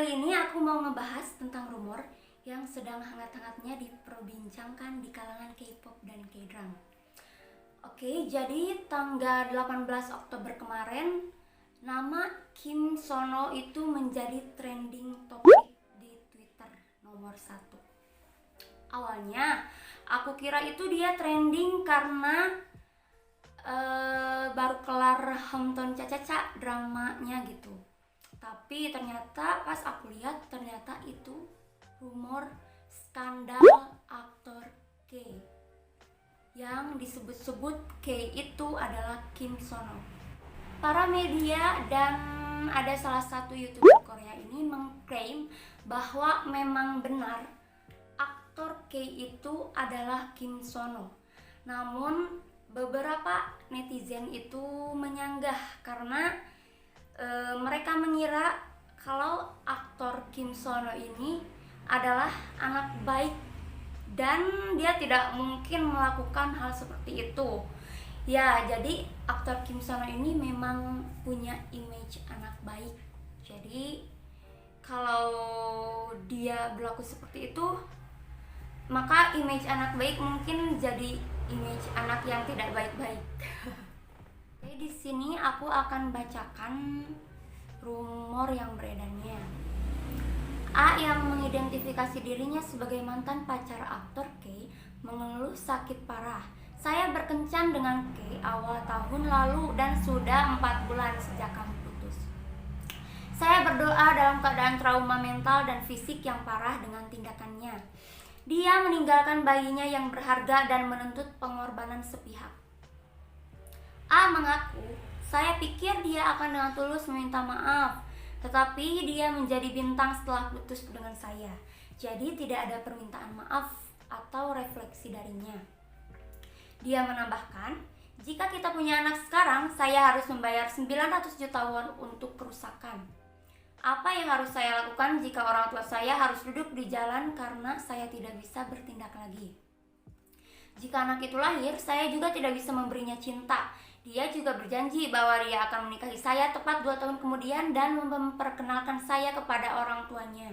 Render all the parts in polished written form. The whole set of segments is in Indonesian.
Kali ini aku mau ngebahas tentang rumor yang sedang hangat-hangatnya diperbincangkan di kalangan K-pop dan K-drama. Oke, jadi tanggal 18 Oktober kemarin, nama Kim Sono itu menjadi trending topik di Twitter nomor 1. Awalnya, aku kira itu dia trending karena baru kelar Hometown Cha-Cha-Cha dramanya gitu. Tapi ternyata pas aku lihat ternyata itu rumor skandal aktor K. Yang disebut-sebut K itu adalah Kim Sono. Para media dan ada salah satu YouTuber Korea ini mengklaim bahwa memang benar aktor K itu adalah Kim Sono. Namun beberapa netizen itu menyanggah karena mereka mengira kalau aktor Kim Sono ini adalah anak baik dan dia tidak mungkin melakukan hal seperti itu. Ya, jadi aktor Kim Sono ini memang punya image anak baik. Jadi kalau dia berlaku seperti itu, maka image anak baik mungkin jadi image anak yang tidak baik-baik. Oke, di sini aku akan bacakan rumor yang beredarnya. A yang mengidentifikasi dirinya sebagai mantan pacar aktor K mengeluh sakit parah. Saya berkencan dengan K awal tahun lalu dan sudah 4 bulan sejak kami putus. Saya berdoa dalam keadaan trauma mental dan fisik yang parah dengan tindakannya. Dia meninggalkan bayinya yang berharga dan menuntut pengorbanan sepihak. A mengaku, saya pikir dia akan dengan tulus meminta maaf, tetapi dia menjadi bintang setelah putus dengan saya. Jadi tidak ada permintaan maaf atau refleksi darinya. Dia menambahkan, jika kita punya anak sekarang, saya harus membayar 900 juta won untuk kerusakan. Apa yang harus saya lakukan jika orang tua saya harus duduk di jalan karena saya tidak bisa bertindak lagi? Jika anak itu lahir, saya juga tidak bisa memberinya cinta. Dia juga berjanji bahwa dia akan menikahi saya tepat 2 tahun kemudian dan memperkenalkan saya kepada orang tuanya.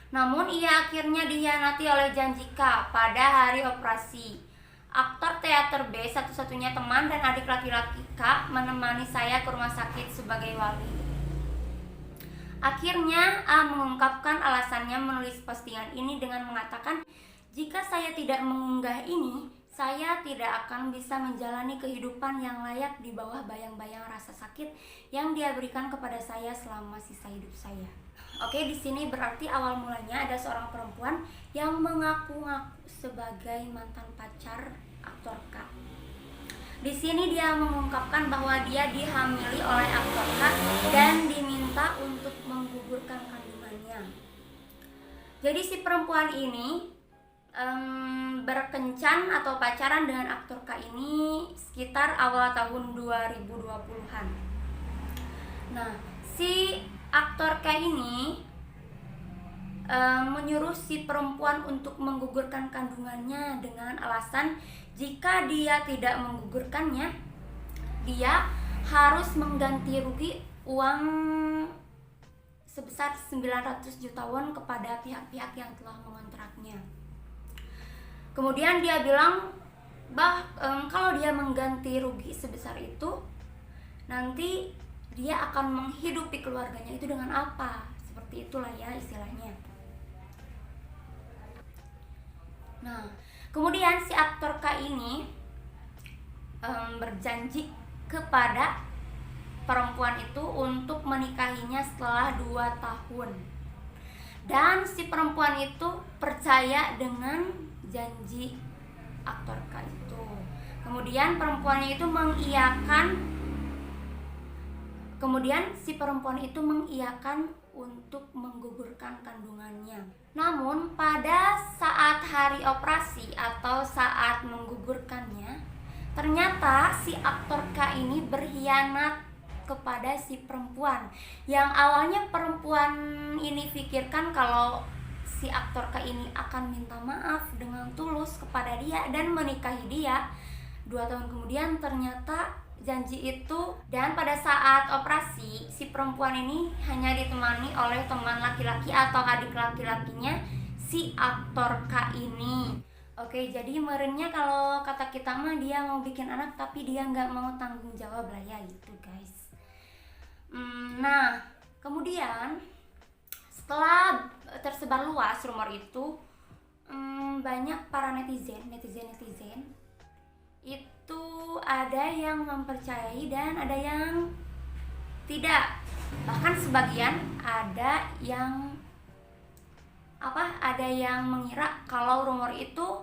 Namun ia akhirnya dikhianati oleh janji K pada hari operasi. Aktor teater B satu-satunya teman dan adik laki-laki K menemani saya ke rumah sakit sebagai wali. Akhirnya A mengungkapkan alasannya menulis postingan ini dengan mengatakan, jika saya tidak mengunggah ini, saya tidak akan bisa menjalani kehidupan yang layak di bawah bayang-bayang rasa sakit yang dia berikan kepada saya selama sisa hidup saya. Oke, di sini berarti awal mulanya ada seorang perempuan yang mengaku-ngaku sebagai mantan pacar aktor K. Di sini dia mengungkapkan bahwa dia dihamili oleh aktor K dan diminta untuk menggugurkan kandungannya. Jadi si perempuan ini berkencan atau pacaran dengan aktor K ini sekitar awal tahun 2020-an. Nah, si aktor K ini menyuruh si perempuan untuk menggugurkan kandungannya dengan alasan jika dia tidak menggugurkannya, dia harus mengganti rugi uang sebesar 900 juta won kepada pihak-pihak yang telah mengontraknya. Kemudian dia bilang kalau dia mengganti rugi sebesar itu, nanti dia akan menghidupi keluarganya itu dengan apa? Seperti itulah ya istilahnya. Nah, kemudian si aktor K ini berjanji kepada perempuan itu untuk menikahinya setelah 2 tahun. Dan si perempuan itu percaya dengan janji aktor K itu. Kemudian si perempuan itu mengiyakan untuk menggugurkan kandungannya. Namun pada saat hari operasi atau saat menggugurkannya, ternyata si aktor K ini berkhianat kepada si perempuan. Yang awalnya perempuan ini pikirkan kalau si aktor K ini akan minta maaf dengan tulus kepada dia dan menikahi dia. 2 tahun kemudian ternyata janji itu. Dan pada saat operasi, si perempuan ini hanya ditemani oleh teman laki-laki atau adik laki-lakinya si aktor K ini. Oke, jadi merennya kalau kata kita mah dia mau bikin anak tapi dia nggak mau tanggung jawab lah ya gitu guys. Nah, kemudian setelah tersebar luas rumor itu, banyak para netizen itu ada yang mempercayai dan ada yang tidak. Bahkan sebagian ada yang mengira kalau rumor itu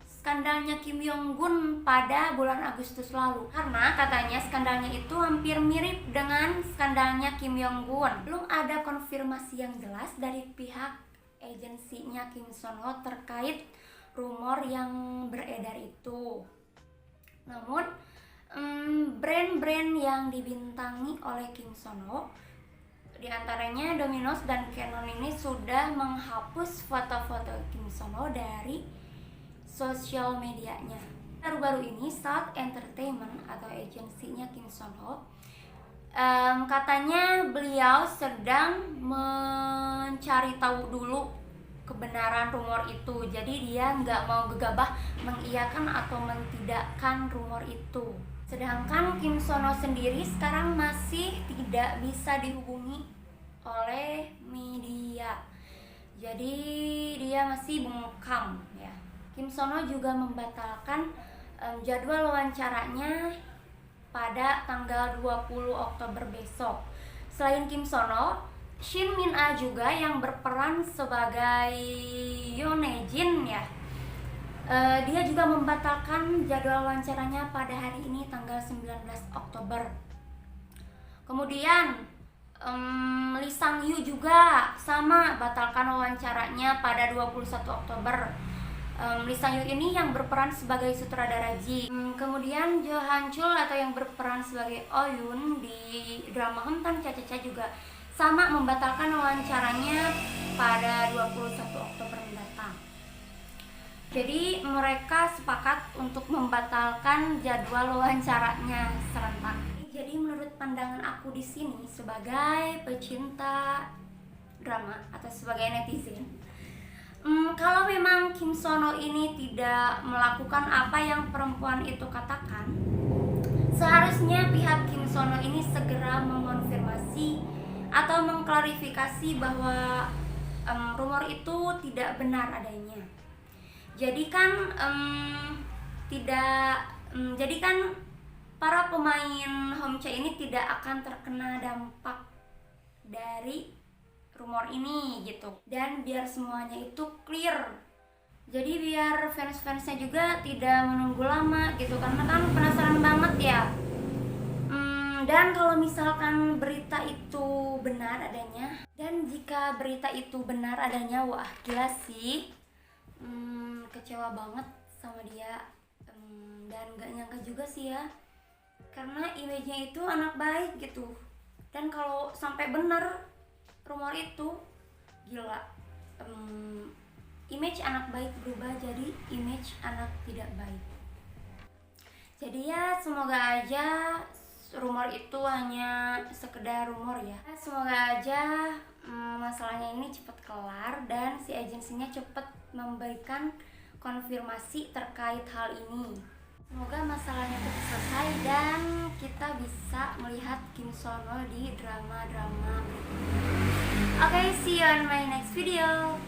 skandalnya Kim Jong Un pada bulan Agustus lalu, karena katanya skandalnya itu hampir mirip dengan skandalnya Kim Jong Un. Belum ada konfirmasi yang jelas dari pihak agensinya Kim Son Ho terkait rumor yang beredar itu. Namun brand-brand yang dibintangi oleh Kim Son Ho, diantaranya Domino's dan Canon, ini sudah menghapus foto-foto Kim Son Ho dari sosial medianya. Baru-baru ini South Entertainment atau agensinya Kim Son Ho, katanya beliau sedang mencari tahu dulu kebenaran rumor itu. Jadi dia nggak mau gegabah mengiyakan atau mentidakkan rumor itu. Sedangkan Kim Son Ho sendiri sekarang masih tidak bisa dihubungi oleh media. Jadi dia masih bungkam ya. Kim Son Ho juga membatalkan jadwal wawancaranya pada tanggal 20 Oktober besok. Selain Kim Son Ho, Shin Min Ah juga yang berperan sebagai Yoon Hae Jin ya. Dia juga membatalkan jadwal wawancaranya pada hari ini tanggal 19 Oktober. Kemudian Lee Sang Yu juga sama batalkan wawancaranya pada 21 Oktober. Lee Sang Yu ini yang berperan sebagai sutradara Ji. Kemudian Jo Han Chul atau yang berperan sebagai Oh Yoon di drama Hometown Cha Cha Cha juga sama membatalkan wawancaranya pada 21 Oktober mendatang. Jadi mereka sepakat untuk membatalkan jadwal wawancaranya serentak. Jadi menurut pandangan aku di sini sebagai pecinta drama atau sebagai netizen, kalau memang Kim Son Ho ini tidak melakukan apa yang perempuan itu katakan, seharusnya pihak Kim Son Ho ini segera mengonfirmasi atau mengklarifikasi bahwa rumor itu tidak benar adanya. Jadi kan para pemain Home Cha ini tidak akan terkena dampak dari rumor ini gitu. Dan biar semuanya itu clear, jadi biar fans-fansnya juga tidak menunggu lama gitu, karena kan penasaran banget ya. Dan kalau misalkan berita itu benar adanya, dan jika berita itu benar adanya, wah gila sih, kecewa banget sama dia. Dan gak nyangka juga sih ya, karena image-nya itu anak baik gitu. Dan kalau sampai benar rumor itu, gila, image anak baik berubah jadi image anak tidak baik. Jadi ya semoga aja rumor itu hanya sekedar rumor ya. Semoga aja masalahnya ini cepat kelar dan si agensinya cepat memberikan konfirmasi terkait hal ini. Semoga masalahnya cepat selesai dan kita bisa melihat Kim Son Ho di drama-drama berikutnya. Okay, see you on my next video.